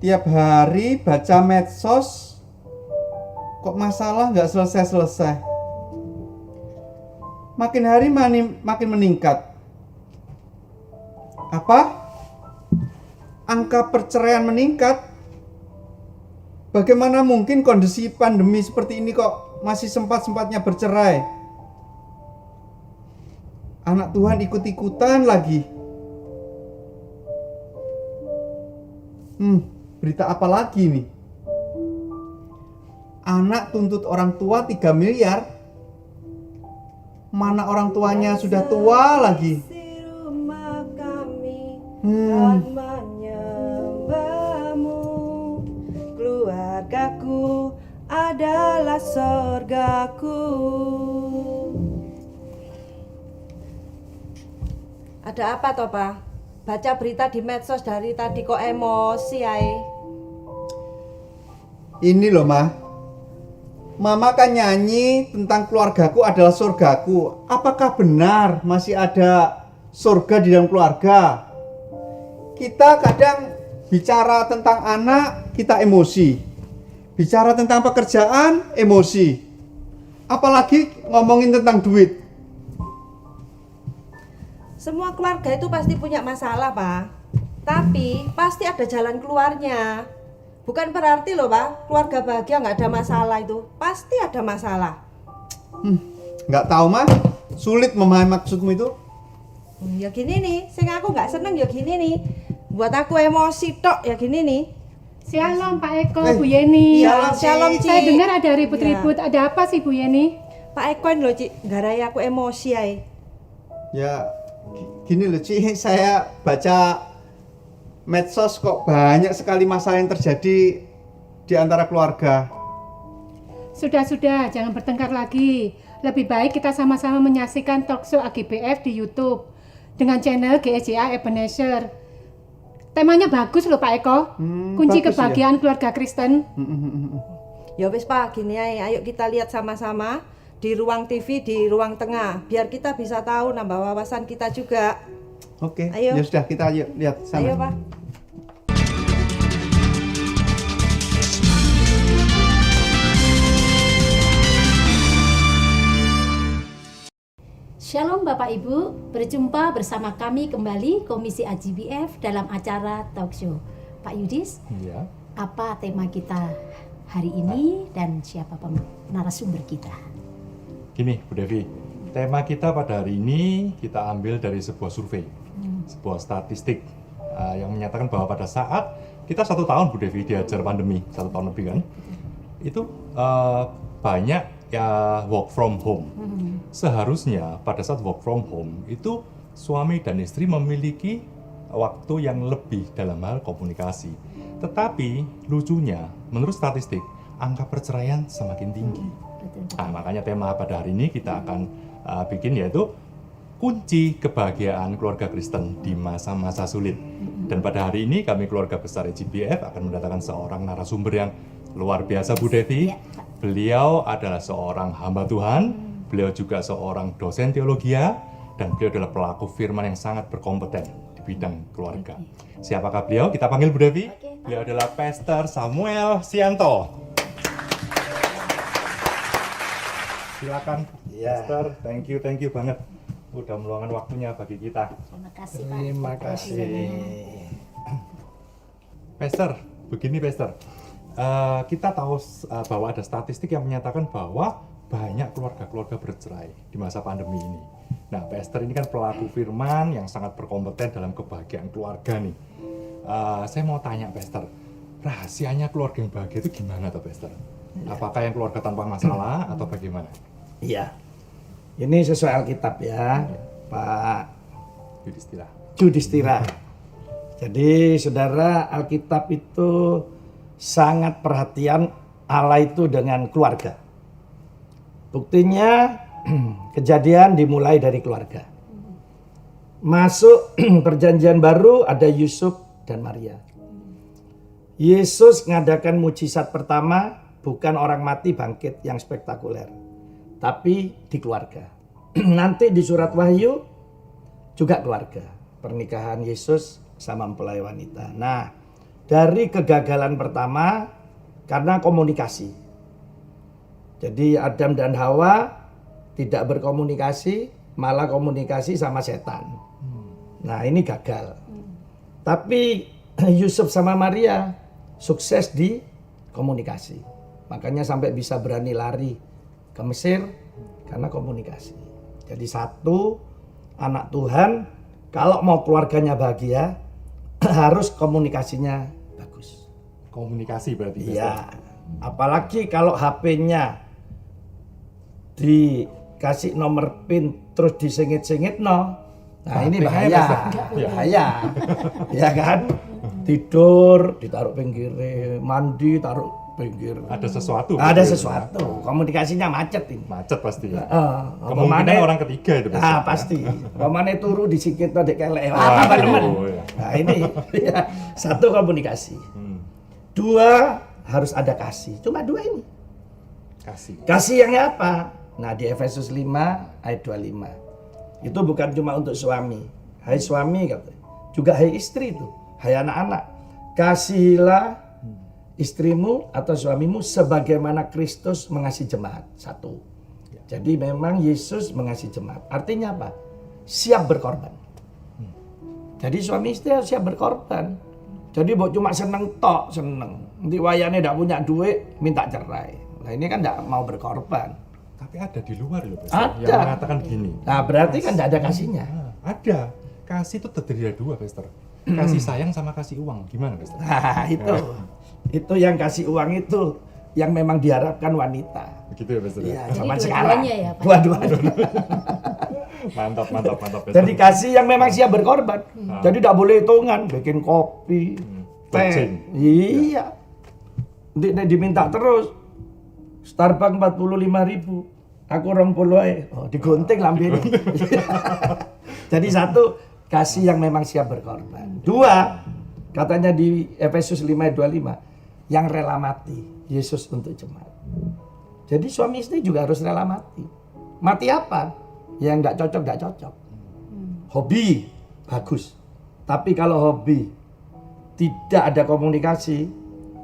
Tiap hari baca medsos, kok masalah nggak selesai-selesai. Makin hari makin meningkat. Apa? Angka perceraian meningkat. Bagaimana mungkin kondisi pandemi seperti ini kok masih sempat-sempatnya bercerai? Anak Tuhan ikut-ikutan lagi. Berita apa lagi nih? Anak tuntut orang tua 3 miliar. Mana orang tuanya sudah tua lagi? Keluargaku adalah sorgaku. Ada apa toh, Pak? Baca berita di medsos dari tadi kok emosi ay. Ini loh, Mama kan nyanyi tentang keluargaku adalah surgaku. Apakah benar masih ada surga di dalam keluarga? Kita kadang bicara tentang anak, kita emosi. Bicara tentang pekerjaan, emosi. Apalagi ngomongin tentang duit. Semua keluarga itu pasti punya masalah, Pak. Tapi pasti ada jalan keluarnya. Bukan berarti loh, Pak, keluarga bahagia nggak ada masalah itu. Pasti ada masalah. Nggak tahu, sulit memahami maksudmu itu. Ya gini nih, sing aku nggak seneng ya gini nih. Buat aku emosi tok ya gini nih. Shalom Pak Eko, Bu Yeni. Iya, shalom, Ci. Saya dengar ada ribut-ribut. Ada apa sih Bu Yeni? Pak Eko loh, Ci, garai aku emosi ay. Ya, gini loh, Ci, saya baca medsos kok banyak sekali masalah yang terjadi di antara keluarga. Sudah, jangan bertengkar lagi. Lebih baik kita sama-sama menyaksikan talkshow AGBF di YouTube dengan channel GSJA Ebenezer. Temanya bagus loh Pak Eko. Kunci kebahagiaan keluarga Kristen. Ya wis Pak, gini ayo kita lihat sama-sama di ruang TV di ruang tengah biar kita bisa tahu nambah wawasan kita juga. Oke. Ayo. Ya sudah, kita lihat sana. Ayo Pak. Shalom Bapak Ibu, berjumpa bersama kami kembali Komisi AGBF dalam acara Talkshow. Pak Yudis, ya. Apa tema kita hari ini dan siapa narasumber kita? Gini Bu Devi, tema kita pada hari ini kita ambil dari sebuah survei, sebuah statistik yang menyatakan bahwa pada saat kita 1 tahun Bu Devi diajar pandemi, 1 tahun lebih kan, itu banyak ya work from home. Seharusnya pada saat work from home itu suami dan istri memiliki waktu yang lebih dalam hal komunikasi. Tetapi lucunya menurut statistik angka perceraian semakin tinggi. Nah, makanya tema pada hari ini kita akan bikin yaitu kunci kebahagiaan keluarga Kristen di masa-masa sulit. Dan pada hari ini kami keluarga besar AGBF akan mendatangkan seorang narasumber yang luar biasa Bu Devi. Beliau adalah seorang hamba Tuhan, beliau juga seorang dosen teologia, dan beliau adalah pelaku firman yang sangat berkompeten di bidang keluarga. Siapakah beliau? Kita panggil Bu Devi. Beliau adalah Pastor Samuel Sianto. Silakan, Pastor. Thank you banget. Udah meluangkan waktunya bagi kita. Terima kasih Pak. Terima kasih. Pastor, begini Pastor. Kita tahu bahwa ada statistik yang menyatakan bahwa banyak keluarga-keluarga bercerai di masa pandemi ini. Nah, Pastor ini kan pelaku firman yang sangat berkompeten dalam kebahagiaan keluarga nih. Saya mau tanya Pastor, rahasianya keluarga yang bahagia itu gimana tuh Pastor? Apakah yang keluarga tanpa masalah atau bagaimana? Iya, ini sesuai Alkitab ya, Pak Yudhistira. Jadi saudara, Alkitab itu sangat perhatian Allah itu dengan keluarga. Buktinya kejadian dimulai dari keluarga. Masuk perjanjian baru ada Yusuf dan Maria. Yesus mengadakan mujizat pertama bukan orang mati bangkit yang spektakuler, tapi di keluarga. Nanti di surat Wahyu juga keluarga. Pernikahan Yesus sama mempelai wanita. Nah, dari kegagalan pertama karena komunikasi. Jadi Adam dan Hawa tidak berkomunikasi, malah komunikasi sama setan. Nah, ini gagal. Tapi Yusuf sama Maria sukses di komunikasi. Makanya sampai bisa berani lari ke Mesir karena komunikasi. Jadi satu, anak Tuhan kalau mau keluarganya bahagia harus komunikasinya bagus. Komunikasi berarti. Iya. Apalagi kalau HP-nya dikasih nomor PIN terus disengit-sengit no. Nah, ini bahaya. Bahaya. Ya kan? Tidur ditaruh pinggir, mandi taruh pinggir. Ada sesuatu. Ada sesuatu. Komunikasinya macet ini. Macet pasti ya. Kemungkinan Kemungkinan orang ketiga itu pasti. pasti. Pemane turu disikit dek kelek. Waduh, ya. Nah, ini ya, satu komunikasi. Dua, harus ada kasih. Cuma dua ini. Kasih. Kasih yang apa? Nah, di Efesus 5 ayat 25. Itu bukan cuma untuk suami. Hai suami katanya. Juga hai istri itu. Hai anak-anak. Kasihilah istrimu atau suamimu sebagaimana Kristus mengasihi jemaat. Satu. Jadi memang Yesus mengasihi jemaat. Artinya apa? Siap berkorban. Jadi suami istri harus siap berkorban. Jadi buat cuma seneng tok, seneng. Nanti wayane tidak punya duit, minta cerai. Nah, ini kan tidak mau berkorban. Tapi ada di luar loh, Pastor, Ada. yang mengatakan gini. Nah, berarti kan tidak ada kasihnya. Ada. Kasih itu terdiri dari dua, Pastor. Kasih sayang sama kasih uang. Gimana, Pastor? Nah, itu yang kasih uang itu yang memang diharapkan wanita. Begitu ya, Pastor? Iya, Jadi zaman dua-duanya sekarang. ya, Pak? Dua-duanya. Mantap, mantap, mantap, Pastor. Jadi kasih yang memang siap berkorban. Jadi tidak boleh hitungan, bikin kopi, teh. Bajing. Iya. Nanti diminta terus. Starbucks 45.000. Aku 20 ae. Oh, digunting lambene. Jadi satu, kasih yang memang siap berkorban. Dua, katanya di Efesus 5 ayat 25, yang rela mati Yesus untuk jemaat. Jadi suami istri juga harus rela mati. Mati apa? Yang nggak cocok, nggak cocok. Hobi, bagus. Tapi kalau hobi tidak ada komunikasi,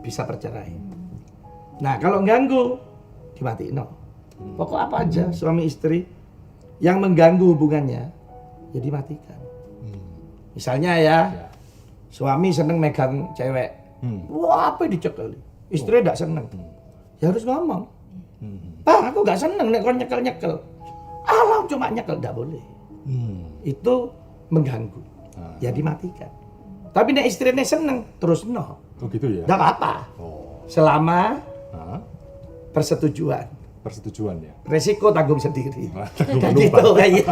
bisa bercerai. Nah, kalau ganggu, dimatiin. No. Pokok apa aja suami istri yang mengganggu hubungannya, ya dimatikan. Misalnya ya, suami seneng megang cewek. Wah, apa dicekel? Istri tidak seneng. Ya harus ngomong. Pak, aku gak seneng nek kon nyekel-nyekel. Alah, cuma nyekel, tidak boleh. Itu mengganggu. Ya dimatikan. Tapi nek istrinya seneng, terus no. Oh gitu ya? Tidak apa-apa. Oh. Selama Hah? persetujuan. Persetujuan ya? Resiko tanggung sendiri. Lupa. Gitu kayak.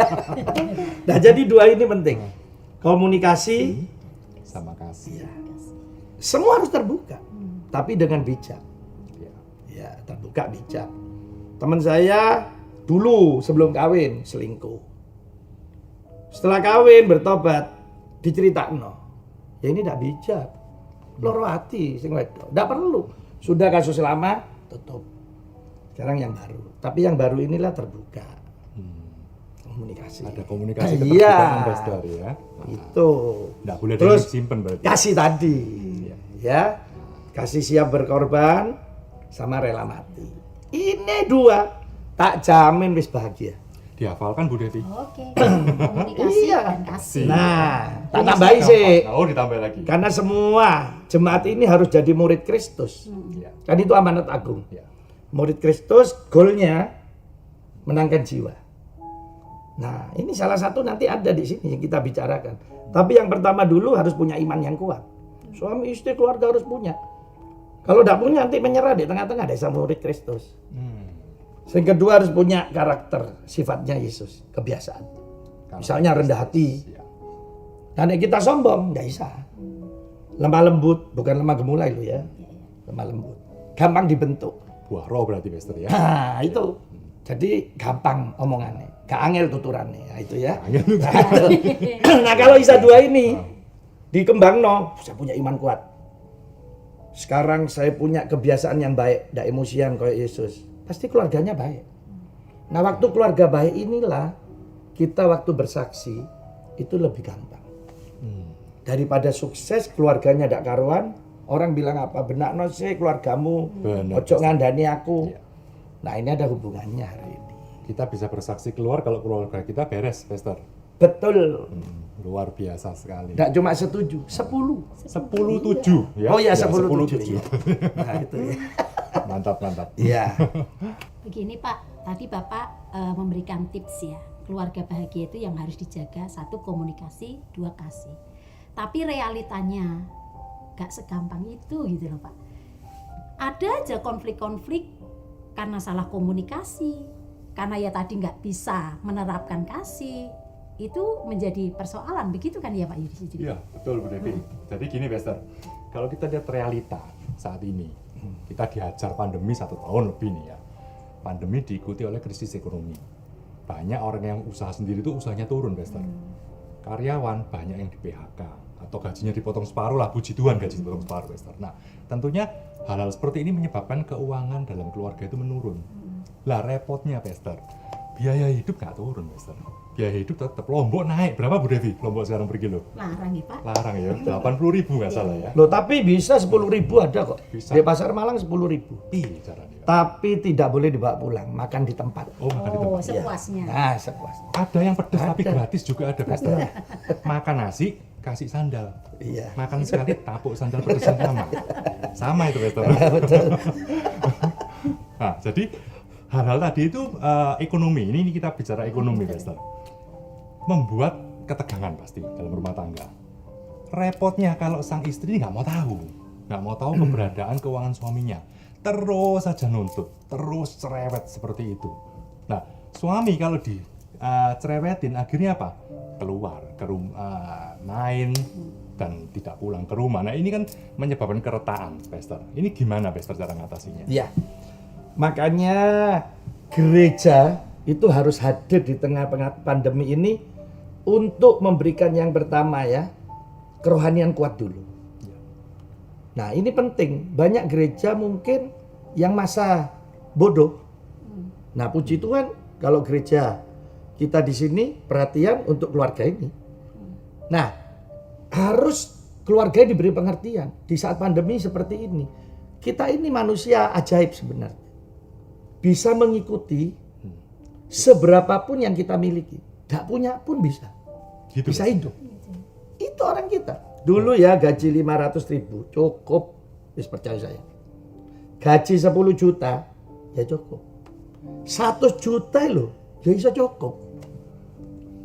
Nah, jadi dua ini penting. Komunikasi, Sama kasih. ya. Semua harus terbuka. Tapi dengan bijak. Ya. Ya, terbuka bijak. Teman saya dulu sebelum kawin selingkuh. Setelah kawin bertobat, diceritakno. Ya ini tidak bijak. Loro hati sing wedok. Tidak perlu. Sudah kasus lama, tutup. Sekarang yang baru. Tapi yang baru inilah terbuka. Komunikasi. Ada komunikasi Iya. keterbukaan, Pastor ya. Itu. Nggak boleh Terus disimpan berarti. kasih tadi. Ya. Kasih siap berkorban sama rela mati. Ini dua tak jamin wis bahagia. Dihafalkan Bu Devi. Oke, komunikasi Iya. dan kasih. Nah, tak tambahin sih. Oh, ditambah lagi. Karena semua jemaat ini harus jadi murid Kristus. Ya. Kan itu amanat agung. Ya. Murid Kristus goalnya menangkan jiwa. Nah, ini salah satu nanti ada di sini yang kita bicarakan. Tapi yang pertama dulu harus punya iman yang kuat. Suami istri keluarga harus punya. Kalau tidak punya nanti menyerah di tengah-tengah desa murid Kristus. Yang kedua harus punya karakter sifatnya Yesus, kebiasaan. Misalnya rendah hati. Ya. Karena kita sombong, nggak bisa. Lemah lembut, bukan lemah gemulai lo ya. Lemah lembut. Gampang dibentuk. Buah roh berarti Pastor ya. Nah, itu. Jadi gampang omongannya. Gak angel tuturannya. Nah, itu ya. Nah, kalau Isa dua ini dikembang saya punya iman kuat. Sekarang saya punya kebiasaan yang baik, tidak emosian kayak Yesus. Pasti keluarganya baik. Nah, waktu keluarga baik inilah kita waktu bersaksi itu lebih gampang. daripada sukses keluarganya ndak karuan, orang bilang apa? Benakno sih keluargamu, Benar, ojo ngandani aku. Iya. Nah, ini ada hubungannya hari ini. Kita bisa bersaksi keluar kalau keluarga kita beres, Pastor. Betul. Luar biasa sekali. Nggak cuma setuju, 10. 10-7 ya. Oh ya, Ya, 10-7. 10-7. Nah, itu ya. Mantap, mantap. Iya. Begini Pak, tadi Bapak memberikan tips ya. Keluarga bahagia itu yang harus dijaga, 1 komunikasi, 2 kasih. Tapi realitanya gak segampang itu gitu loh Pak. Ada aja konflik-konflik karena salah komunikasi, karena ya tadi nggak bisa menerapkan kasih, itu menjadi persoalan, begitu kan ya Pak Yudi? Iya, betul Bu Devi. Jadi gini, Pastor. Kalau kita lihat realita saat ini, kita dihajar pandemi 1 tahun lebih nih ya. Pandemi diikuti oleh krisis ekonomi. Banyak orang yang usaha sendiri itu usahanya turun, Pastor. Karyawan banyak yang di PHK atau gajinya dipotong separuh lah, puji Tuhan gaji dipotong separuh, Pastor. Nah, tentunya hal-hal seperti ini menyebabkan keuangan dalam keluarga itu menurun. Lah repotnya, Pastor, biaya hidup nggak turun, Pastor. Biaya hidup tetap. Lombok naik. Berapa Bu Devi? Lombok sekarang per kilo? Larang ya Pak. Larang ya, 80.000 nggak salah ya. Loh, tapi bisa 10.000 ada kok. Bisa. Di Pasar Malang 10.000. Iya caranya. Tapi tidak boleh dibawa pulang, makan di tempat. Oh, makan di Oh, tempat. sepuasnya. Nah, sepuasnya. Ada yang pedas tapi Ada. gratis juga ada, Pastor. Makan nasi, kasih sandal. Iya. Makan sekali, tapuk sandal pedas yang sama. Sama itu, Pastor. Betul. Nah, jadi hal-hal tadi itu ekonomi. Ini kita bicara ekonomi, Pastor. Membuat ketegangan pasti dalam rumah tangga. Repotnya kalau sang istri nggak mau tahu keberadaan keuangan suaminya. Terus saja nuntut, terus cerewet seperti itu. Nah, suami kalau di cerewetin akhirnya apa? Keluar ke rumah, main dan tidak pulang ke rumah. Nah, ini kan menyebabkan keretaan, Pastor. Ini gimana, Pastor, cara ngatasinya? Ya. Makanya gereja itu harus hadir di tengah pandemi ini untuk memberikan yang pertama ya, kerohanian kuat dulu. Nah, ini penting. Banyak gereja mungkin yang masa bodoh. Nah, puji Tuhan kalau gereja kita di sini perhatian untuk keluarga ini. Nah, harus keluarga diberi pengertian di saat pandemi seperti ini. Kita ini manusia ajaib sebenarnya. Bisa mengikuti seberapapun yang kita miliki. Tidak punya pun bisa. Gitu, Bisa Pastor. hidup. Itu orang kita. Dulu ya gaji 500.000 cukup. Wis percaya saya. Gaji 10 juta ya cukup. 100 juta loh ya bisa cukup.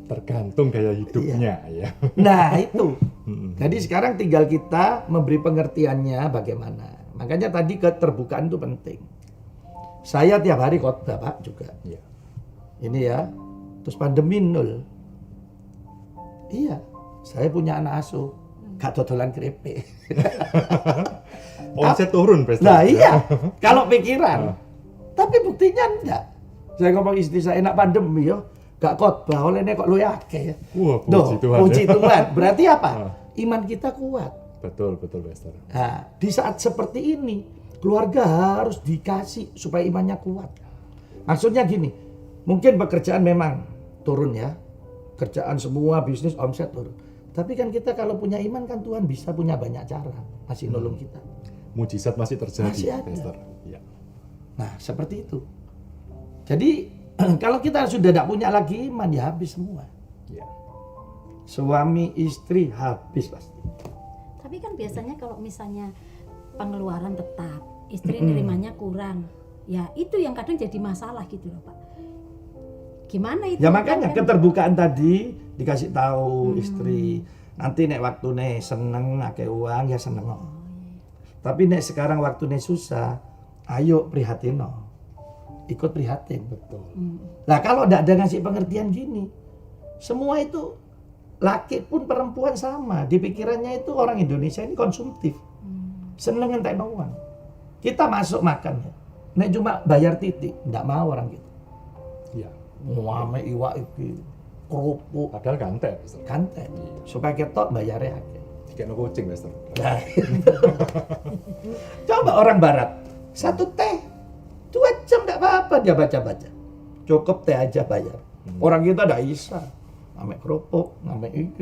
Tergantung gaya hidupnya ya. Nah itu. Jadi sekarang tinggal kita memberi pengertiannya bagaimana. Makanya tadi keterbukaan itu penting. Saya tiap hari khotbah Pak juga. Iya. Ini ya. Terus pandemi 0. Iya. Saya punya anak asuh. Gak dodolan keripik. Omset turun, Pastor. Nah iya. Kalau pikiran. Tapi buktinya enggak. Saya ngomong istri saya enak pandemi yo. Gak khotbah olehnya kok lu akeh ya. Wah, puji Duh, Tuhan. puji ya. Tuhan. Berarti apa? Iman kita kuat. Betul, Pastor. Nah, di saat seperti ini, keluarga harus dikasih supaya imannya kuat. Maksudnya gini, mungkin pekerjaan memang turun ya. Kerjaan semua, bisnis, omset turun. Tapi kan kita kalau punya iman kan Tuhan bisa punya banyak cara. Masih nolong kita. Mujizat masih terjadi, Masih ada. Pastor. Ya. Nah, seperti itu. Jadi, kalau kita sudah tidak punya lagi iman, ya habis semua. Ya. Suami, istri, habis pasti. Tapi kan biasanya kalau misalnya pengeluaran tetap, istri nerimanya kurang, ya itu yang kadang jadi masalah gitu loh Pak. Gimana itu? Ya makanya Kan- keterbukaan tadi dikasih tahu istri. Nanti nek waktu nih seneng akeh uang ya seneng. Tapi nek sekarang waktu nih susah, ayo prihatin. Ikut prihatin. Betul. Nah kalau tidak ada ngasih pengertian gini, semua itu laki pun perempuan sama. Di pikirannya itu orang Indonesia ini konsumtif. Seneng ngentek uang. Kita masuk makan ya. Nek cuma bayar titik, tidak mau orang gitu. Iya. Muame iwak iki kerupuk Padahal gantek, Pastor. kanten supaya ketok bayarnya akeh. Dikekno kucing, Pastor. Nah, coba orang barat 1 teh 2 jam enggak apa-apa dia baca-baca. Cukup teh aja bayar. Orang kita enggak bisa. ngamek kerupuk, ngamek ini,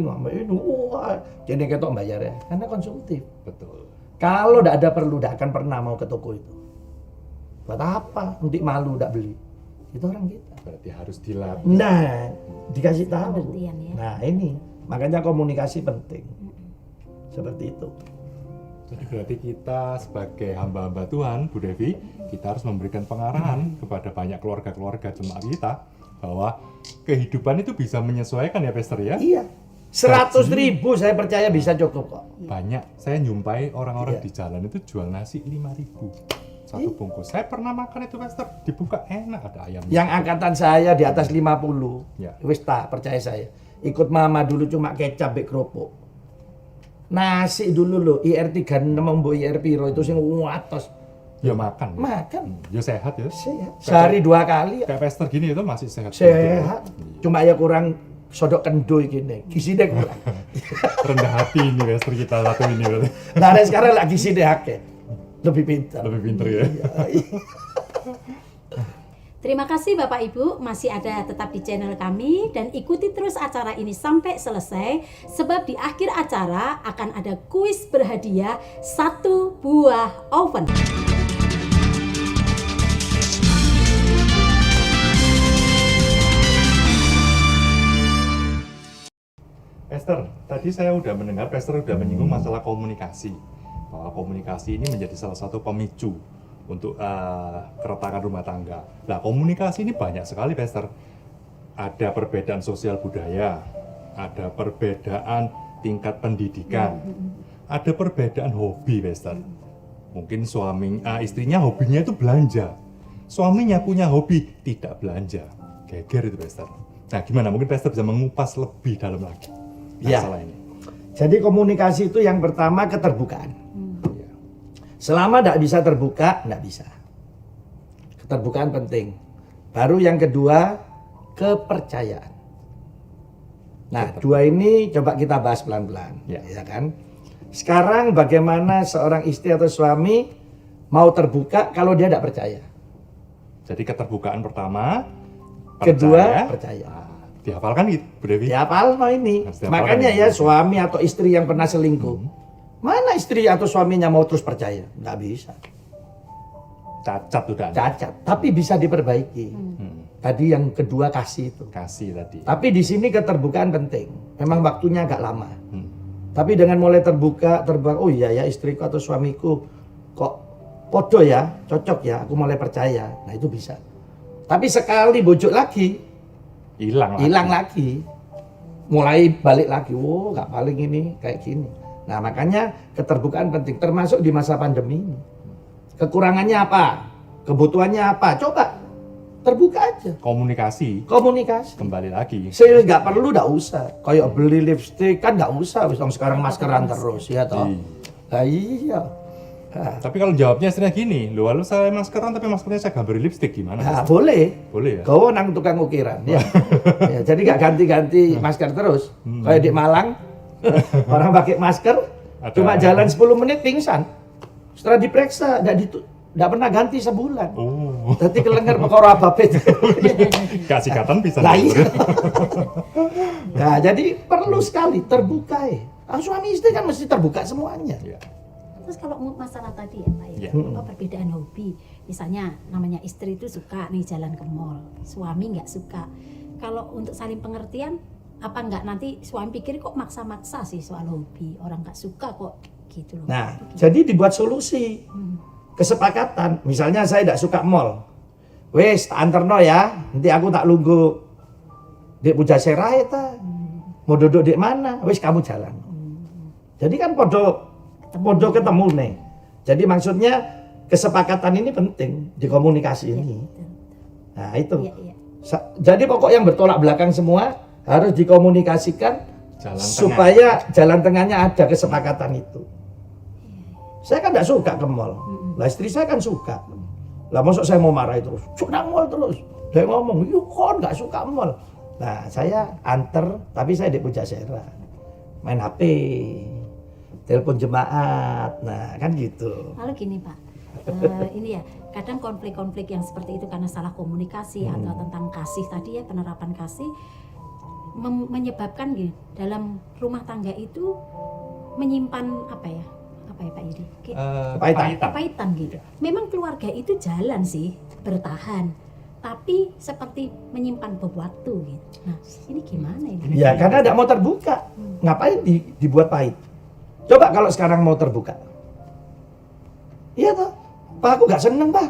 wah, jadi ketok bayar ya, karena konsumtif. Betul. Kalau tidak ada perlu, tidak akan pernah mau ke toko itu. Buat apa? Untuk malu tidak beli. Itu orang kita. Berarti harus dilatih. Nah, dikasih tahu. Pengertian ya. Nah ini, makanya komunikasi penting. Seperti itu. Jadi berarti kita sebagai hamba-hamba Tuhan, Bu Devi, kita harus memberikan pengarahan kepada banyak keluarga-keluarga jemaat kita bahwa kehidupan itu bisa menyesuaikan ya Pastor ya. Iya. 100.000 saya percaya bisa cukup kok. Banyak saya nyumpai orang-orang Iya. di jalan itu jual nasi 5.000 satu bungkus. Saya pernah makan itu Pastor, dibuka enak, ada ayam. Yang angkatan saya di atas 50, Ya. wis tak percaya saya. Ikut mama dulu cuma kecap be kerupuk. Nasi dulu lo, IR 36 mbok IR piro itu sing atos. Ya makan. Makan. Ya sehat ya. Sehat. Sehari 2 kali ya. Kayak Pastor gini itu masih sehat. Sehat. Cuma ya kurang sodok kendo gini. Gisine kurang. Rendah hati ini Pastor kita satu ini berarti. Nah, sekarang lagi sini akeh. Lebih pintar. Lebih pinter ya. Terima kasih Bapak Ibu, masih ada tetap di channel kami dan ikuti terus acara ini sampai selesai sebab di akhir acara akan ada kuis berhadiah 1 buah oven. Pastor, tadi saya udah mendengar Pastor udah menyinggung masalah komunikasi. Bahwa komunikasi ini menjadi salah satu pemicu untuk keretakan rumah tangga. Nah, komunikasi ini banyak sekali, Pastor. Ada perbedaan sosial budaya, ada perbedaan tingkat pendidikan, ada perbedaan hobi, Pastor. Mungkin istrinya hobinya itu belanja, suaminya punya hobi tidak belanja. Geger itu, Pastor. Nah, gimana? Mungkin Pastor bisa mengupas lebih dalam lagi masalah ini. Jadi komunikasi itu yang pertama keterbukaan. Selama tidak bisa terbuka, tidak bisa. Keterbukaan penting. Baru yang kedua, kepercayaan. Nah, dua ini coba kita bahas pelan-pelan, ya kan? Sekarang bagaimana seorang istri atau suami mau terbuka kalau dia tidak percaya? Jadi keterbukaan pertama, Kedua, percaya. Dihafalkan gitu, Bu Devi? Dihafal no ini. Harus dihafalkan Makanya ya. ya suami atau istri yang pernah selingkuh, mana istri atau suaminya mau terus percaya? Nggak bisa. Cacat udah. Cacat, tapi bisa diperbaiki. Tadi yang kedua kasih itu. Kasih tadi. Tapi di sini keterbukaan penting. Memang waktunya agak lama. Tapi dengan mulai terbuka, oh iya ya istriku atau suamiku kok podo ya, cocok ya, aku mulai percaya. Nah itu bisa. Tapi sekali bujuk lagi, hilang lagi. Mulai balik lagi, oh nggak paling ini kayak gini. Nah makanya keterbukaan penting, termasuk di masa pandemi ini. Kekurangannya apa? Kebutuhannya apa? Coba terbuka aja. Komunikasi. Kembali lagi. Saya nggak perlu, nggak usah. Kayak beli lipstik kan nggak usah. Sekarang maskeran terus ya toh. Nah, iya. Nah, Tapi kalau jawabnya istrinya gini, loh lalu saya maskeran tapi maskernya saya gambar lipstick gimana? nah, boleh. Boleh ya? Kau nang tukang ukiran ya. Ya, jadi nggak ganti-ganti masker terus. Kayak di Malang orang pakai masker cuma jalan 10 menit pingsan. Setelah diperiksa nggak pernah ganti sebulan. Oh. Tadi kelengar perkara apa itu. Kasih ikatan bisa. Nah, iya. Nah, jadi perlu sekali terbuka ya. Suami istri kan mesti terbuka semuanya. Ya. Terus kalau masalah tadi ya Pak ya, apa perbedaan hobi. Misalnya namanya istri itu suka nih jalan ke mall, suami nggak suka. Kalau untuk saling pengertian, apa nggak nanti suami pikir kok maksa-maksa sih soal hobi, orang nggak suka kok gitu loh. Nah, jadi dibuat solusi. Kesepakatan. Misalnya saya tidak suka mall. Wes, tak anterno ya. Nanti aku tak lunggu di Pujasera ta. Mau duduk di mana? Wes kamu jalan. Jadi kan podo ketemu nih. Jadi maksudnya kesepakatan ini penting di komunikasi ini. Nah, itu. Iya, iya. Jadi pokok yang bertolak belakang semua harus dikomunikasikan Jalan supaya jalan tengahnya ada kesepakatan itu. Saya kan tidak suka ke mall. Lah istri saya kan suka. Lah masuk saya mau marah terus. Suka mall terus. Dia ngomong, "Yuk kon nggak suka mall." Nah, saya anter tapi saya di Pujasera. Main HP. Telepon jemaat. Nah, kan gitu. Lalu gini Pak, ini ya kadang konflik-konflik yang seperti itu karena salah komunikasi atau tentang kasih tadi ya, penerapan kasih. menyebabkan gitu dalam rumah tangga itu menyimpan apa ya Pak Yudi? Kepahitan gitu. Memang keluarga itu jalan sih bertahan, tapi seperti menyimpan waktu gitu. Nah ini gimana ini? Ya karena tidak mau terbuka. Ngapain dibuat pahit? Coba kalau sekarang mau terbuka. Iya toh, Pak aku gak seneng Pak.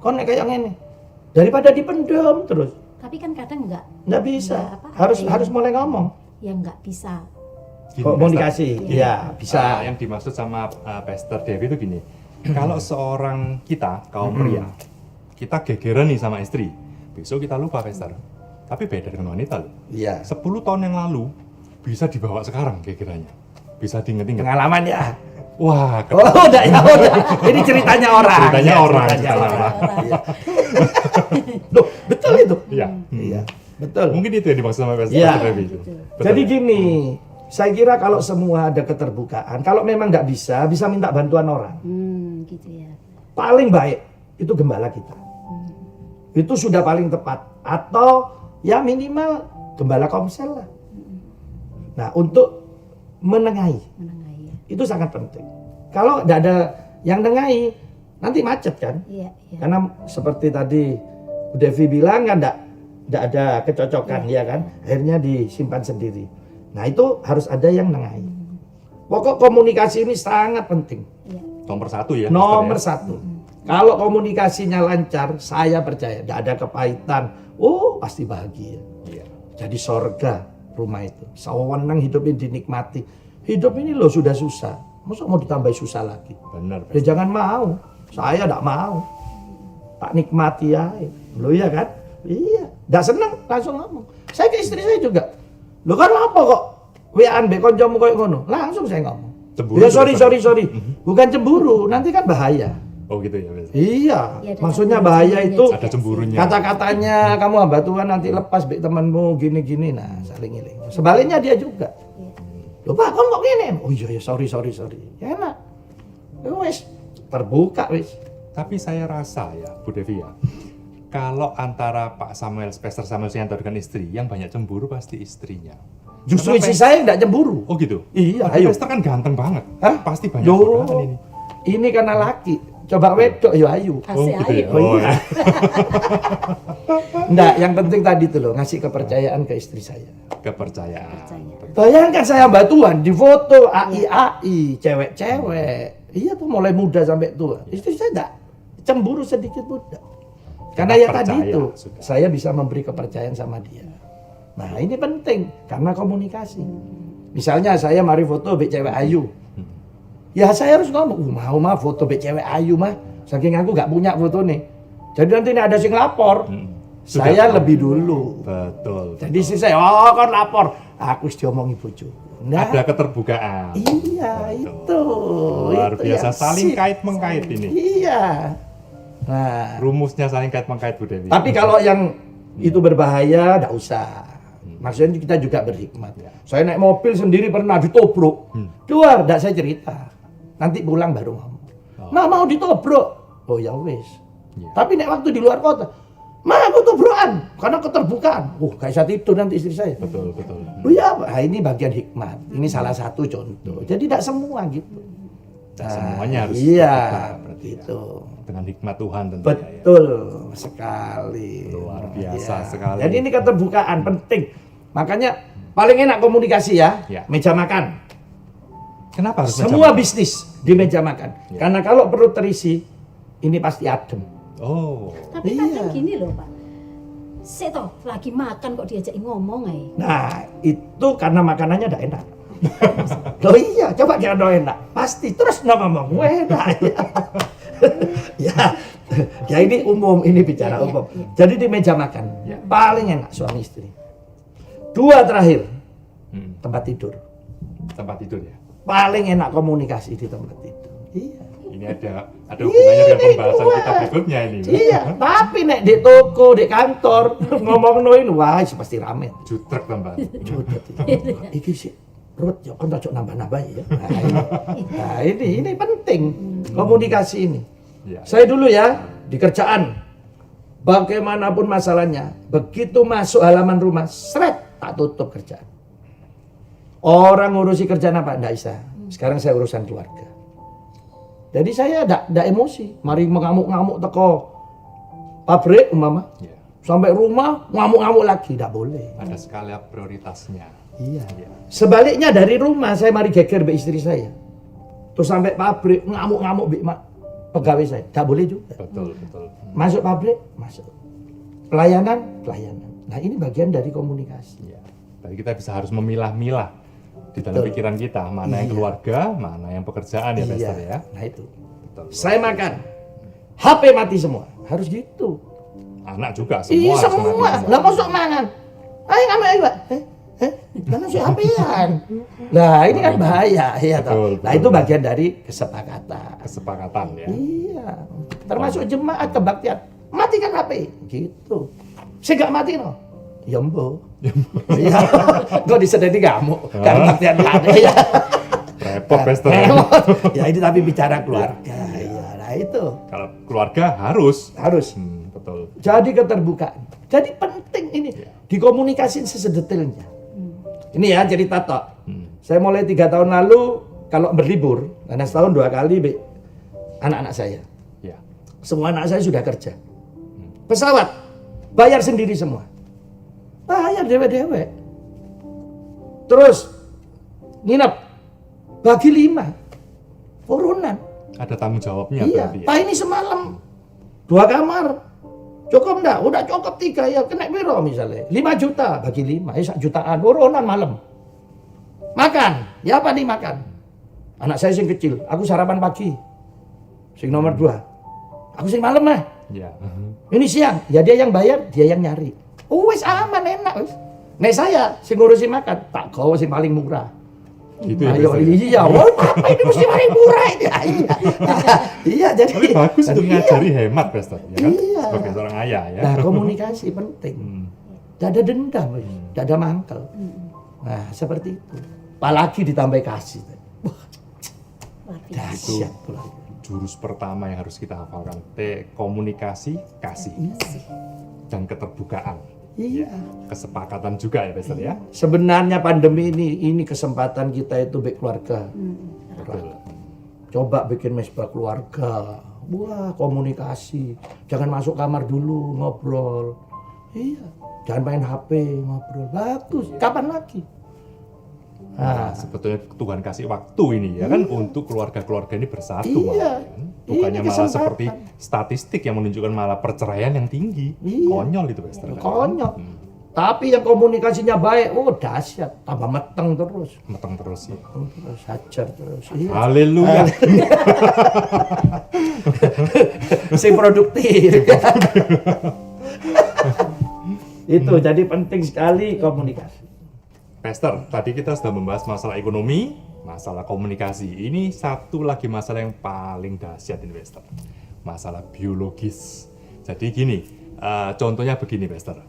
Kau nek kayak gini. Daripada dipendam terus. Tapi kan kadang Nggak bisa. Nggak Harus mulai ngomong. yang nggak bisa. Gini, Komunikasi. Pastor. Iya, bisa. Yang dimaksud sama Pastor Devi itu gini. Kalau seorang kita kaum pria, kita gegeran nih sama istri. Besok kita lupa Pastor. Tapi beda dengan wanita loh. Iya. 10 tahun yang lalu bisa dibawa sekarang gegerannya. Bisa diinget-inget. Pengalaman ya. Wah, Oh, udah ya, udah. Ini ceritanya orang. Ceritanya Ya, orang. ceritanya Ceritanya orang. orang. Iya. Loh, betul itu. Iya. Iya, betul. Mungkin itu yang dimaksud sama Pastor Iya. Devi itu. Betul. Jadi gini, saya kira kalau semua ada keterbukaan, kalau memang nggak bisa minta bantuan orang. Gitu ya. Paling baik itu gembala kita. Itu sudah paling tepat. Atau ya minimal gembala komsel lah. Nah, untuk menengahi Menengahi ya. itu sangat penting. Kalau tidak ada yang nengahi, nanti macet kan? Iya, iya. Karena seperti tadi Bu Devi bilang kan tidak ada kecocokan ya kan, akhirnya disimpan sendiri. Nah itu harus ada yang nengahi. Pokok komunikasi ini sangat penting. Iya. Nomor 1 ya. Nomor Pastor, ya. 1. Kalau komunikasinya lancar, saya percaya tidak ada kepahitan. Oh pasti bahagia. Iya. Jadi sorga rumah itu. Sewenang hidup ini dinikmati. Hidup ini loh sudah susah. Masa mau ditambah susah lagi? Benar. Ya jangan mau. Saya tidak mau. Tak nikmati ya. Lo iya kan? Iya. Tidak senang langsung ngomong. Saya ke istri saya juga. Lo kan apa kok? WA-an be koncomu koyo ngono. Langsung saya ngomong. Cemburu Ya juga, sorry. Bukan cemburu. Nanti kan bahaya. Oh gitu ya. Pastor. Iya. Ya, ada Maksudnya cemburu, bahaya cemburunya itu juga. Ada cemburunya. kata-katanya kamu hamba Tuhan nanti lepas be temanmu gini-gini. Nah saling ngiling. Sebaliknya dia juga. Loh Pak, kamu kok gini? Oh iya ya sorry. Ya enak. Ya wes terbuka wes. Tapi saya rasa ya, Bu Devi ya, kalau antara Pak Samuel, Pastor Samuel Sianto dengan istri, yang banyak cemburu pasti istrinya. Justru Kenapa istri ya? saya tidak cemburu. Oh gitu? Iya, Tapi ayo. Pastor kan ganteng banget. Hah? Pasti banyak Yo, godaan ini. ini karena laki. Coba wedok yo ayu. Kasih gitu ayo. ya? Oh ya. Enggak, yang penting tadi tuh loh ngasih kepercayaan ke istri saya. Kepercayaan. Percaya. Bayangkan saya hamba Tuhan di foto AI, cewek-cewek. Iya tuh mulai muda sampai tua. Istri saya enggak cemburu sedikit pun enggak. Karena ya tadi Percaya, itu sudah. saya bisa memberi kepercayaan sama dia. Nah ini penting karena komunikasi. Misalnya saya mari foto be cewek ayu. Ya saya harus ngomong, mau mah foto be cewek ayu mah. Saking aku nggak punya foto nih. Jadi nanti ini ada sing lapor. Sudah Saya tahu. lebih dulu. Betul. Jadi istri saya, oh kan lapor. Aku sudah diomongi bojo. Nah, Ada keterbukaan. iya Betul. itu. Luar Itu biasa, yang saling sip. kait-mengkait ini. Iya. Nah, Rumusnya saling kait-mengkait, Bu Devi. tapi kalau yang itu berbahaya, enggak usah. Maksudnya kita juga berhikmat. Saya naik mobil sendiri pernah ditobrok. Keluar, enggak saya cerita. Nanti pulang baru ngomong. Nah mau ditobrok. Oh ya wis. Iya. Tapi naik waktu di luar kota. Mah aku tobrokan karena keterbukaan. Gak bisa tidur nanti istri saya. Betul. Oh ya, nah, ini bagian hikmat. Ini salah satu contoh. Jadi tidak semua gitu. Nah, semuanya harus iya, terbuka, berarti ya. gitu. Dengan hikmat Tuhan tentunya. ya. Betul sekali. Luar biasa Iya. sekali. Jadi ini keterbukaan penting. Makanya paling enak komunikasi ya, Ya. meja makan. Kenapa harus Semua macam- bisnis di meja makan. Ya. Karena kalau perut terisi, ini pasti adem. Oh. Tapi Iya. kadang gini loh Pak. Saya toh lagi makan kok diajak ngomong Nah, itu karena makanannya udah enak. Loh iya, coba jangan udah enak. Pasti terus ngomong, enak. Ya, ya ini umum, ini bicara Iya, iya, umum. iya. Jadi di meja makan, Iya. paling enak suami istri. Dua terakhir, tempat tidur. Tempat tidur ya. Paling enak komunikasi di tempat tidur. Iya. Ini ada hubungannya dengan pembahasan kita berikutnya ini. Iya, tapi nek di toko, di kantor ngomong noin, wah pasti rame. Jutrek tambah. Jodoh. Iki sih perut ya kan cocok nambah-nambah ya. Nah, ini penting komunikasi ini. Ya. Saya dulu ya di kerjaan bagaimanapun masalahnya, begitu masuk halaman rumah, seret tak tutup kerjaan. Orang ngurusi kerjaan apa? Nggak bisa. Sekarang saya urusan keluarga. Jadi saya nggak emosi. Mari mengamuk-ngamuk teko pabrik umpama. Ya. Sampai rumah ngamuk-ngamuk lagi. Nggak boleh. Ada skala prioritasnya. Iya. Ya. Sebaliknya dari rumah saya mari geger be istri saya. Terus sampai pabrik ngamuk-ngamuk be pegawai saya. Nggak boleh juga. Betul, betul. Masuk pabrik, masuk. Pelayanan, pelayanan. Nah ini bagian dari komunikasi. Ya. Jadi kita bisa harus memilah-milah di dalam Betul. pikiran kita mana yang Iya. keluarga, mana yang pekerjaan ya, Pastor ya. Nah itu. Betul. Saya makan, HP mati semua. Harus gitu. Anak juga Iya harus semua. mati. Lah masuk mangan. Ayo kamu ayo, Pak. Karena si HP-an. Nah ini kan bahaya, ya toh. Betul, Nah betul. itu bagian dari kesepakatan. Kesepakatan ya. Iya. Termasuk jemaat kebaktian. Matikan HP. Gitu. Saya nggak mati no. Ya mbok. Iya. Kok disedeni kamu? Karena baktian HP. Ya. Repot Pastor. Ya ini tapi bicara keluarga. Iya. Nah itu Kalau keluarga harus. harus. Betul. Jadi keterbukaan. Jadi penting ini dikomunikasin sesedetailnya. Ini ya cerita tok. Saya mulai 3 tahun lalu kalau berlibur, karena setahun 2 kali anak-anak saya. Ya. Semua anak saya sudah kerja. Pesawat bayar sendiri semua. Bayar dewe-dewe. Terus nginep bagi 5 urunan. Ada tanggung jawabnya Iya. berarti ya. Pak ini semalam 2 kamar. Cukup enggak? Udah cukup 3 ya. Kena biro misalnya. 5 juta bagi 5. Ya 1 jutaan. Urunan malam. Makan. Ya apa nih makan? Anak saya sing kecil. Aku sarapan pagi. Sing nomor 2. Aku sing malam mah. Ya. Ini siang. Ya dia yang bayar. Dia yang nyari. Wes aman enak wes. Nek saya sing ngurusi makan. Tak gawa sing paling murah. Gitu ya. Ayo Pastor, ya? iya. Wah apa ini mesti paling murah ini. Iya. Iya jadi. Tapi bagus untuk Iya. ngajari hemat Pastor, ya kan? Iya. Sebagai seorang ayah ya. Nah komunikasi penting. Tidak ada dendam, tidak ada mangkel. Nah seperti itu. Apalagi ditambah kasih. Wah, dahsyat pula. Jurus pertama yang harus kita hafalkan, komunikasi, kasih, dan keterbukaan. Iya. Kesepakatan juga ya Pastor ya. Sebenarnya pandemi ini kesempatan kita itu baik keluarga. Betul. Coba bikin mesbah keluarga. Wah komunikasi. Jangan masuk kamar dulu ngobrol. Iya. Jangan main HP ngobrol. Bagus. Kapan lagi? Nah, sebetulnya Tuhan kasih waktu ini ya kan untuk keluarga-keluarga ini bersatu Iya. malah, kan? Bukannya Ini malah kesempatan. seperti statistik yang menunjukkan malah perceraian yang tinggi. Iya. Konyol itu Pastor. kan? Konyol. Tapi yang komunikasinya baik, oh dahsyat. Tambah meteng terus. Meteng terus ya. Terus hajar terus. Iya. Haleluya. Sing produktif. Itu jadi penting sekali komunikasi. Pastor, tadi kita sudah membahas masalah ekonomi, masalah komunikasi. Ini satu lagi masalah yang paling dahsyat ini, Pastor. Masalah biologis. Jadi gini, contohnya begini, Pastor.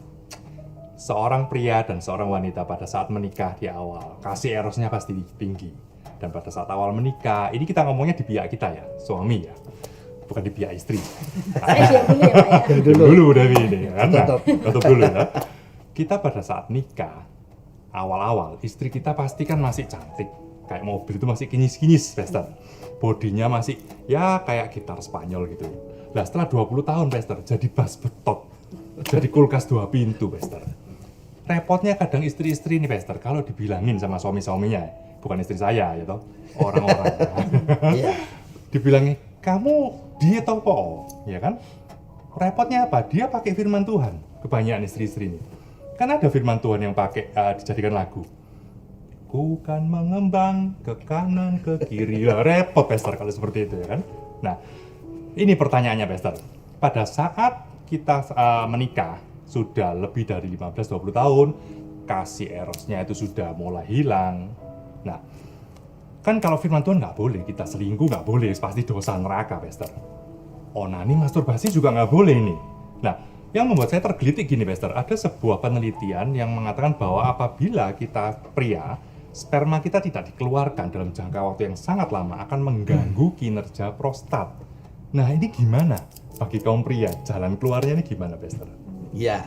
Seorang pria dan seorang wanita pada saat menikah di awal, kasih erosnya pasti tinggi. Dan pada saat awal menikah, ini kita ngomongnya di pihak kita ya, suami ya. Bukan di pihak istri. Saya diam dulu ya Pak ya. Dulu Devi ini kan. Nah, Tutup. tutup dulu ya. Kita pada saat nikah, awal-awal istri kita pasti kan masih cantik. Kayak mobil itu masih kinyis-kinyis, Pastor. Bodinya masih ya kayak gitar Spanyol gitu. Nah setelah 20 tahun, Pastor, jadi bas betot. Jadi kulkas 2 pintu, Pastor. Repotnya kadang istri-istri ini, Pastor, kalau dibilangin sama suami-suaminya, bukan istri saya ya toh, orang-orang. Iya. Dibilangin, kamu diet apa? Ya kan? Repotnya apa? Dia pakai firman Tuhan. Kebanyakan istri-istri ini. Kan ada firman Tuhan yang pakai dijadikan lagu. Ku kan mengembang ke kanan ke kiri. Lah, repot Pastor kalau seperti itu ya kan. Nah, ini pertanyaannya Pastor. Pada saat kita menikah sudah lebih dari 15-20 tahun, kasih erosnya itu sudah mulai hilang. Nah, kan kalau firman Tuhan nggak boleh, kita selingkuh nggak boleh, pasti dosa neraka, Pastor. Onani, masturbasi juga nggak boleh nih. Nah, yang membuat saya tergelitik gini, Pastor, ada sebuah penelitian yang mengatakan bahwa apabila kita pria, sperma kita tidak dikeluarkan dalam jangka waktu yang sangat lama akan mengganggu kinerja prostat. Nah, ini gimana bagi kaum pria? Jalan keluarnya ini gimana, Pastor? Ya.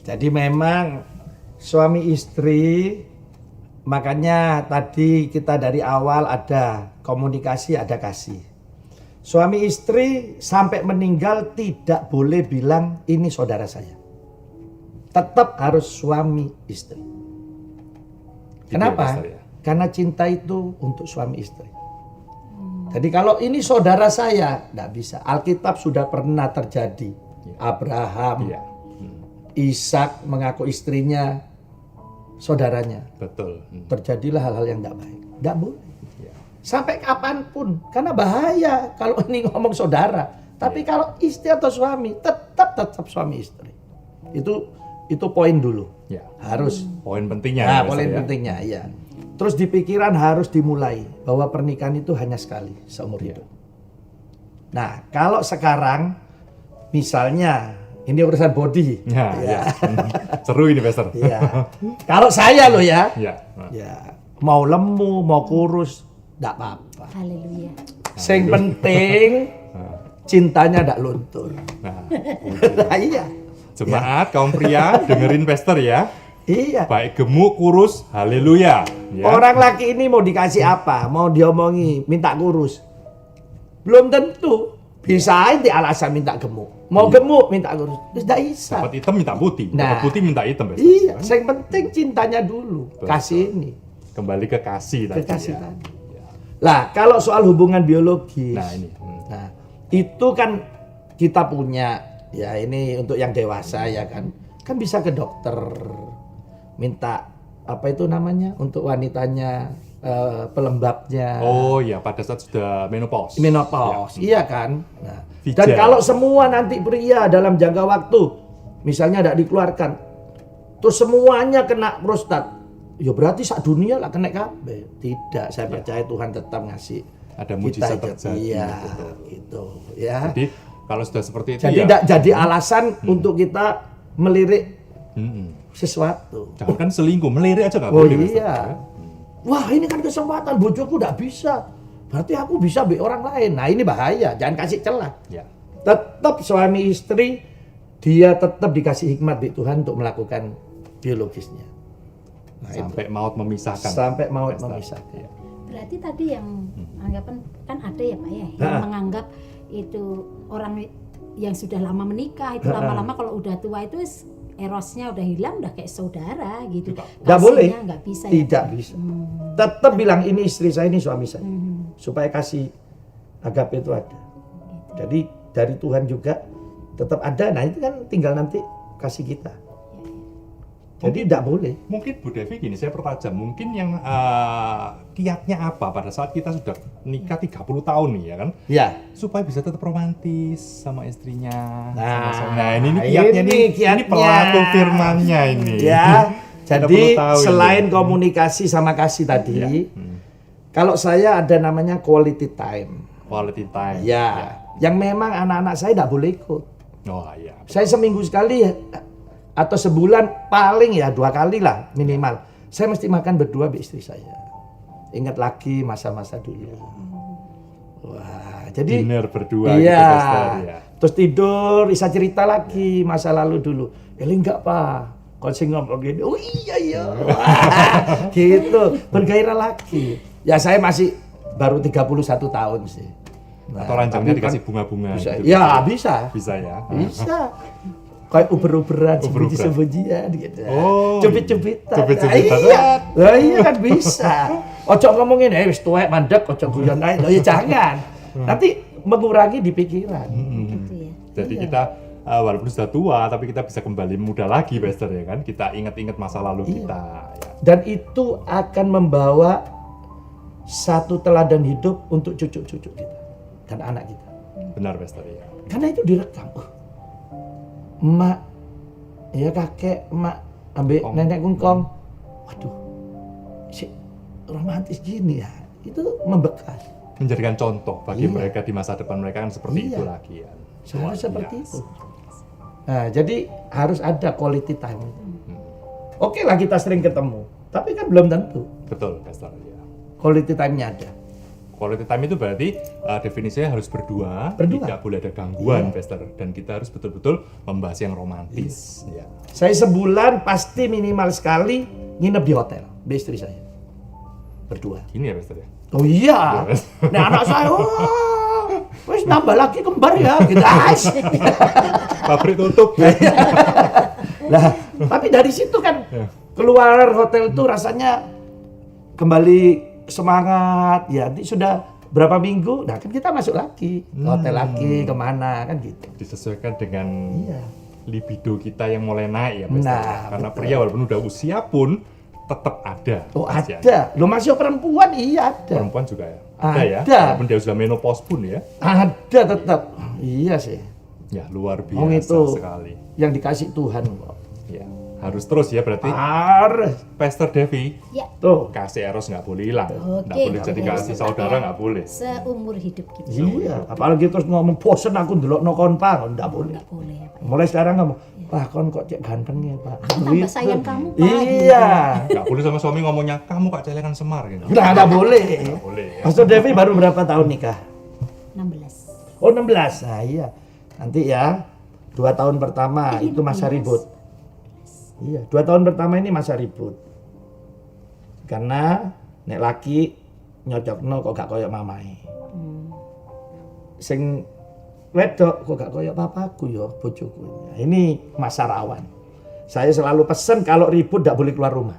Jadi memang suami istri, makanya tadi kita dari awal ada komunikasi, ada kasih. Suami istri sampai meninggal tidak boleh bilang ini saudara saya. Tetap harus suami istri. Gitu ya, Kenapa? Pastor, ya? Karena cinta itu untuk suami istri. Jadi kalau ini saudara saya, tidak bisa. Alkitab sudah pernah terjadi. Abraham, Iya. Ishak mengaku istrinya saudaranya. Betul. Terjadilah hal-hal yang tidak baik. Tidak boleh. Iya. Sampai kapanpun. Karena bahaya kalau ini ngomong saudara. Tapi kalau istri atau suami, tetap suami istri. Itu poin dulu. Ya. Harus. Poin pentingnya. Nah, ya, poin Pastor, ya. pentingnya, iya. Terus di pikiran harus dimulai bahwa pernikahan itu hanya sekali seumur hidup. Nah, kalau sekarang misalnya ini urusan body. Ya, ya. Seru ini, Pastor. Iya. Kalau saya loh ya, Ya. ya mau lemu, mau kurus, enggak apa-apa. Haleluya. Yang penting cintanya enggak luntur. Nah, Iya. jemaat kaum pria dengerin Pastor ya. Iya. Baik gemuk, kurus, haleluya. Ya. Orang laki ini mau dikasih apa? Mau diomongi minta kurus. Belum tentu. Bisa aja alasan minta gemuk. Mau gemuk minta kurus. Tidak bisa. Dapat hitam minta putih, Nah. dapat putih minta hitam, Pastor. Iya, yang penting cintanya dulu. Betul. Kasih ini. Kembali ke kasih tadi. Kekasih ya. tadi. Lah, kalau soal hubungan biologis. Nah, ini. Nah, itu kan kita punya, ya ini untuk yang dewasa ya kan. Kan bisa ke dokter. Minta apa itu namanya? Untuk wanitanya pelembabnya. Oh ya, pada saat sudah menopause. Menopause, Ya. iya kan? Nah, Vijay. dan kalau semua nanti pria dalam jangka waktu, misalnya tidak dikeluarkan, terus semuanya kena prostat, ya berarti sak dunia lah kena kabeh. Tidak, saya percaya Tuhan tetap ngasih. Ada mujizat kita terjadi. Iya, Betul. gitu. Ya. Jadi kalau sudah seperti itu Jadi ya. tidak jadi alasan untuk kita melirik sesuatu. Jangan kan selingkuh, melirik aja nggak Oh boleh. Pastor, iya. ya. Wah ini kan kesempatan, bojoku tidak bisa. Berarti aku bisa be orang lain. Nah ini bahaya, jangan kasih celah. Ya. Tetap suami istri, dia tetap dikasih hikmat di Tuhan untuk melakukan biologisnya. Nah, Sampai maut memisahkan. sampai maut Pastor. memisahkan. Ya. Berarti tadi yang anggapan kan ada ya Pak ya, yang Ha. menganggap itu orang yang sudah lama menikah itu lama-lama kalau udah tua itu erosnya udah hilang, udah kayak saudara gitu. Nggak boleh. Kasihnya nggak bisa ya. Tidak bisa. Tetap bilang ini istri saya, ini suami saya. Supaya kasih agape itu ada. Jadi dari Tuhan juga tetap ada. Nah itu kan tinggal nanti kasih kita. Jadi tidak boleh. Mungkin Bu Devi gini, saya pertajam. Mungkin yang kiatnya apa pada saat kita sudah nikah 30 tahun nih ya kan? Ya. Supaya bisa tetap romantis sama istrinya. Nah, sama-sama. Nah ini kiatnya ini nih. kiatnya. Ini pelaku firmannya ini. Ya. Kita Jadi perlu tahu selain ini. komunikasi sama kasih tadi, Ya. kalau saya ada namanya quality time. Quality time. Ya. Yang memang anak-anak saya tidak boleh ikut. Oh iya. Saya seminggu sekali atau sebulan paling ya 2 kali lah minimal. Saya mesti makan berdua sama istri saya. Ingat lagi masa-masa dulu. Wah, jadi Dinner berdua iya. gitu, Pastor, ya. Terus tidur, bisa cerita lagi masa lalu dulu. Enggak Pak. Kalau sing ngomong gini, oh iya. Wah, gitu, bergairah lagi. Ya saya masih baru 31 tahun sih. Nah, Atau ranjangnya tapi kan dikasih bunga-bunga. bisa. gitu. Ya bisa. Bisa ya. Bisa. Kayak uber-uberan, Uber-uberan. sembunyi-sembunyian gitu. Oh, Cubit-cubitan. cubit-cubitan. Nah, iya. Lah iya kan bisa. Ojo ngomongin, wis tuwek mandek, ojo guyon ae. Lah ya jangan. Nanti mengurangi di pikiran. Gitu ya. Jadi kita walaupun sudah tua, tapi kita bisa kembali muda lagi, Pastor ya kan? Kita ingat-ingat masa lalu kita. Ya. Dan itu akan membawa satu teladan hidup untuk cucu-cucu kita dan anak kita. Benar, Pastor ya. Karena itu direkam. Emak, ya kakek, emak, ambil Kong. nenek kungkong. Waduh, si romantis gini ya. Itu membekas. Menjadikan contoh bagi Iya. mereka di masa depan mereka kan seperti Iya. itu lagi ya. Seharusnya Luar seperti biasa. itu. Nah, jadi harus ada quality time. Oke lah kita sering ketemu, tapi kan belum tentu Betul, Pastor ya. quality time-nya ada. Quality time itu berarti definisinya harus berdua, tidak boleh ada gangguan, Pastor. Dan kita harus betul-betul membahas yang romantis. Ya. Saya sebulan pasti minimal sekali nginep di hotel, istri saya. Berdua. Gini ya, Pastor ya? Oh iya. Nah anak saya, wes nambah lagi kembar ya, gitu. Pabrik tutup. Nah, tapi dari situ kan keluar hotel itu rasanya kembali semangat. Ya, nanti sudah berapa minggu, nah kan kita masuk lagi ke hotel lagi, kemana kan gitu. Disesuaikan dengan Iya. libido kita yang mulai naik ya, Pastor. Nah, Karena betul. pria walaupun udah usia pun tetap ada. Oh masih ada, lo masih perempuan iya ada. Perempuan juga ya? Ada ya? Ada. Walaupun dia sudah menopause pun ya? Ada tetap, iya sih. Ya, luar Oh biasa itu sekali. yang dikasih Tuhan kok. Ya, harus terus ya berarti. Harus Pastor Devi, Ya, tuh. kasih eros nggak boleh hilang. Oke, Nggak boleh jadi harus kasih tetap saudara, ya. nggak boleh. seumur hidup kita. Iya, apalagi terus ngomong bosen aku ndelok no konpa, enggak boleh. Nggak boleh ya, Pak. Mulai sekarang ngomong, "Wah, kon kok cek ganteng ya, Pak." Aku tambah Gitu. sayang kamu, Pak. Iya. Nggak boleh sama suami ngomongnya, kamu kok celengan Semar gitu. Enggak boleh. Nggak boleh ya. Pastor Devi baru berapa tahun nikah? 16. Oh 16. Nah iya. Nanti ya 2 tahun pertama itu masa ribut. Iya, 2 tahun pertama ini masa ribut. Karena nek laki nyocokno kok gak koyo mamae. Sing wedok kok gak koyo papaku ya bojoku. Nah, ini masa rawan. Saya selalu pesen kalau ribut gak boleh keluar rumah.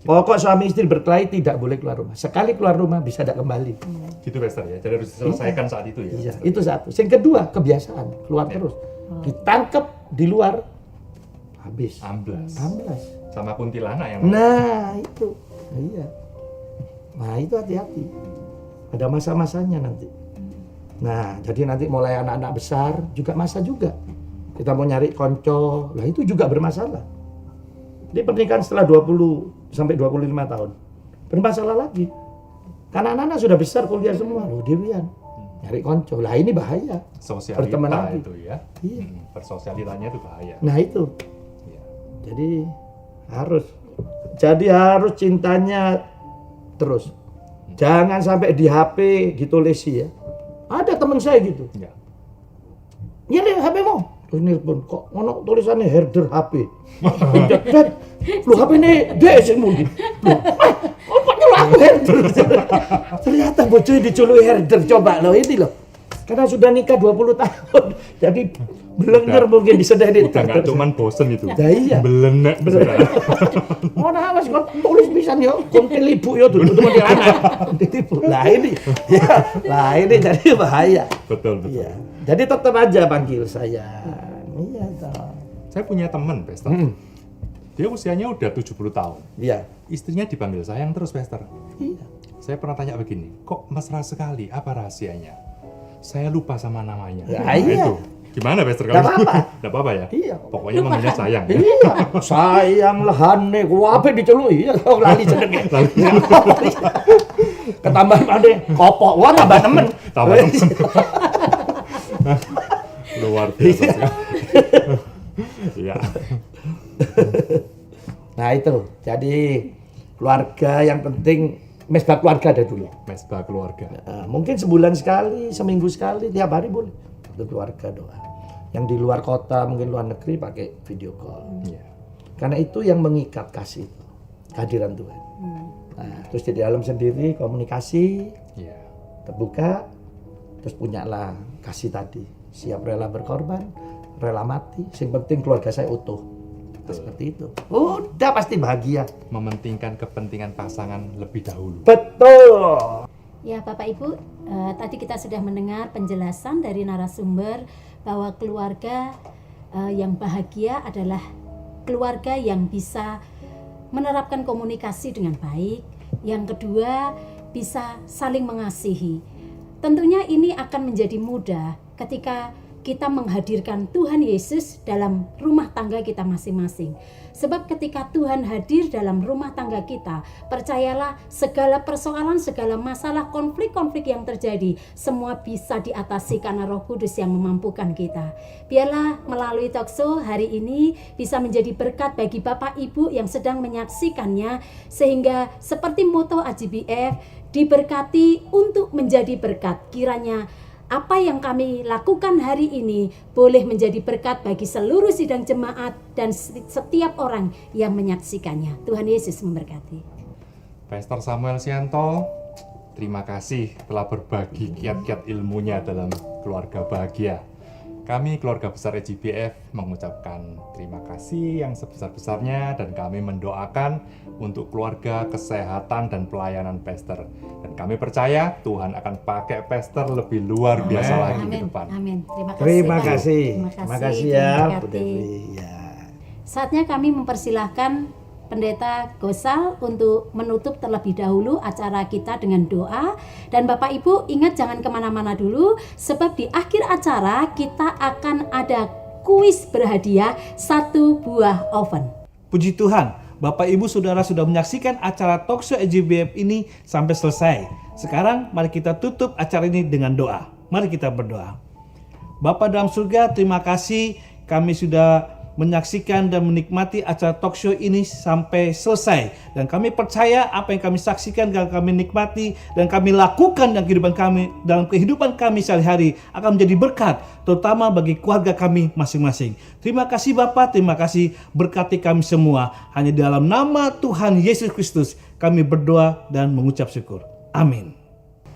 Pokok suami istri berkelahi tidak boleh keluar rumah. Sekali keluar rumah bisa tidak kembali. Gitu Pastor ya. Jadi harus diselesaikan saat itu ya. Iya, itu satu. Yang kedua, kebiasaan keluar terus. Ditangkap di luar habis. Amblas. Amblas. Sama kuntilanak yang Nah, itu. Iya. Nah, itu hati-hati. Ada masa-masanya nanti. Nah, jadi nanti mulai anak-anak besar juga masa juga. Kita mau nyari konco, lah itu juga bermasalah. Di pernikahan setelah 20 sampai 25 tahun. Bermasalah lagi. Karena anak-anak sudah besar kuliah semua. Loh, Dewian. Nyari konco. Lah ini bahaya. sosialita Berteman lagi. itu ya. Iya. Bersosialitanya itu bahaya. Nah, itu. Iya. Jadi harus cintanya terus. Jangan sampai di HP ditulisi ya. Ada teman saya gitu. Ya. Nyari HP mau. Terus nelpon kok ngono tulisannya herder HP. Dad, lu HP ini dia sing mungkin. Kok nyuruh aku herder? Ternyata bojone dijuluki herder. Coba lo ini loh. Karena sudah nikah 20 tahun. Jadi belenger mungkin disedani. Udah nggak cuman bosen itu. Nah, iya. Belenek. Oh nah mas kok tulis pisan yo, kuntil ibu yo dulu teman anak. Ditipu. Lah ini, ya, lah ini jadi bahaya. Betul. Iya. Jadi tetap aja panggil saya. Iya toh. Saya punya teman, Pastor. Dia usianya udah 70 tahun. Iya. Istrinya dipanggil sayang terus, Pastor. Iya. Saya pernah tanya begini, kok mesra sekali? Apa rahasianya? Saya lupa sama namanya. Ya, Nah, iya. itu. Gimana, Pastor? Nggak apa-apa. Nggak apa-apa ya? Iya. Pokoknya manggilnya sayang. Ya? Iya. Sayang lehane ku ape diceluk iya kok lali jenenge. Ketambahan ade kopok wah tambah nemen. Tambah temen. Luar biasa sih. Iya. Nah itu. Jadi keluarga yang penting mesbah keluarga ada dulu. Mesbah keluarga. Nah, mungkin sebulan sekali, seminggu sekali, tiap hari boleh. Untuk keluarga doa. Yang di luar kota, mungkin luar negeri pakai video call. Iya. Karena itu yang mengikat kasih itu, kehadiran Tuhan. Nah, terus di dalam sendiri komunikasi, Iya. terbuka, terus punyalah kasih tadi. Siap rela berkorban, rela mati. Yang penting keluarga saya utuh. Nah, seperti itu. Udah pasti bahagia. Mementingkan kepentingan pasangan lebih dahulu. Betul. Ya Bapak Ibu, tadi kita sudah mendengar penjelasan dari narasumber bahwa keluarga yang bahagia adalah keluarga yang bisa menerapkan komunikasi dengan baik. Yang kedua, bisa saling mengasihi. Tentunya ini akan menjadi mudah ketika kita menghadirkan Tuhan Yesus dalam rumah tangga kita masing-masing. Sebab ketika Tuhan hadir dalam rumah tangga kita, percayalah segala persoalan, segala masalah, konflik-konflik yang terjadi, semua bisa diatasi karena Roh Kudus yang memampukan kita. Biarlah melalui talkshow hari ini bisa menjadi berkat bagi Bapak Ibu yang sedang menyaksikannya, sehingga seperti moto AJBF, diberkati untuk menjadi berkat. Kiranya apa yang kami lakukan hari ini boleh menjadi berkat bagi seluruh sidang jemaat dan setiap orang yang menyaksikannya. Tuhan Yesus memberkati. Pastor Samuel Sianto, terima kasih telah berbagi kiat-kiat ilmunya dalam keluarga bahagia. Kami keluarga besar EGBF mengucapkan terima kasih yang sebesar-besarnya dan kami mendoakan untuk keluarga, kesehatan, dan pelayanan Pastor. Dan kami percaya Tuhan akan pakai Pastor lebih luar biasa lagi ke depan. Amin. Terima kasih. Terima Pak. kasih. Terima Makasih ya, diberkati. Bu Devi. Ya. Saatnya kami mempersilahkan Pendeta Gosal untuk menutup terlebih dahulu acara kita dengan doa. Dan Bapak Ibu ingat jangan kemana-mana dulu, sebab di akhir acara kita akan ada kuis berhadiah 1 buah oven. Puji Tuhan, Bapak Ibu Saudara sudah menyaksikan acara Talkshow EGBF ini sampai selesai. Sekarang mari kita tutup acara ini dengan doa. Mari kita berdoa. Bapa dalam surga, terima kasih kami sudah menyaksikan dan menikmati acara talkshow ini sampai selesai, dan kami percaya apa yang kami saksikan dan kami nikmati dan kami lakukan dalam kehidupan kami sehari-hari akan menjadi berkat, terutama bagi keluarga kami masing-masing. Terima kasih Bapak, terima kasih, berkati kami semua. Hanya dalam nama Tuhan Yesus Kristus kami berdoa dan mengucap syukur. Amin.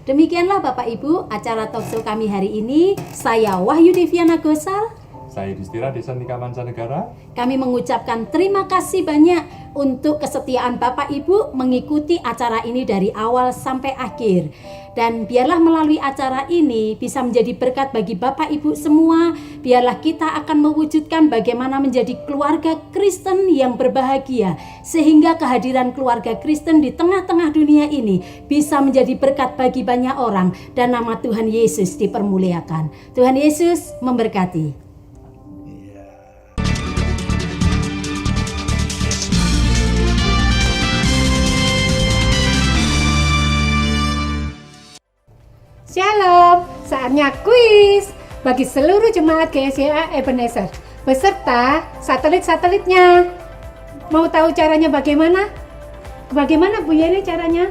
Demikianlah Bapak Ibu acara talkshow kami hari ini. Saya Wahyu Deviana Gosal. Saya Yudhistira Desantika Mancanegara. Kami mengucapkan terima kasih banyak untuk kesetiaan Bapak Ibu mengikuti acara ini dari awal sampai akhir. Dan biarlah melalui acara ini bisa menjadi berkat bagi Bapak Ibu semua. Biarlah kita akan mewujudkan bagaimana menjadi keluarga Kristen yang berbahagia, sehingga kehadiran keluarga Kristen di tengah-tengah dunia ini bisa menjadi berkat bagi banyak orang dan nama Tuhan Yesus dipermuliakan. Tuhan Yesus memberkati. Shalom, saatnya kuis bagi seluruh jemaat GSCA Ebenezer beserta satelit-satelitnya. Mau tahu caranya bagaimana? Bagaimana Bu Yeni caranya?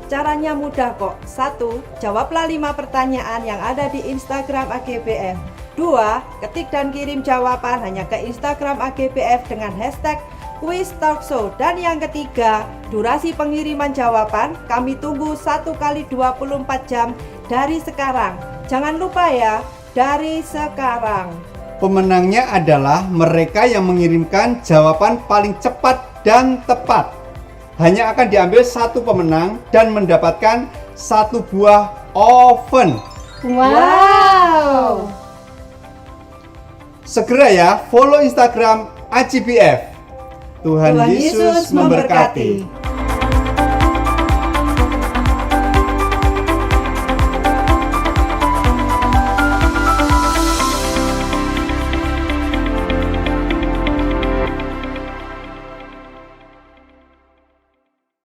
Caranya mudah kok. 1. Jawablah 5 pertanyaan yang ada di Instagram AGBF. 2. Ketik dan kirim jawaban hanya ke Instagram AGBF dengan hashtag Quiz Talkshow. Dan yang ketiga, durasi pengiriman jawaban kami tunggu 1 kali 24 jam dari sekarang. Jangan lupa ya, dari sekarang. Pemenangnya adalah mereka yang mengirimkan jawaban paling cepat dan tepat. Hanya akan diambil 1 pemenang dan mendapatkan 1 buah oven. Wow. Segera ya, follow Instagram AGBF. Tuhan Yesus memberkati.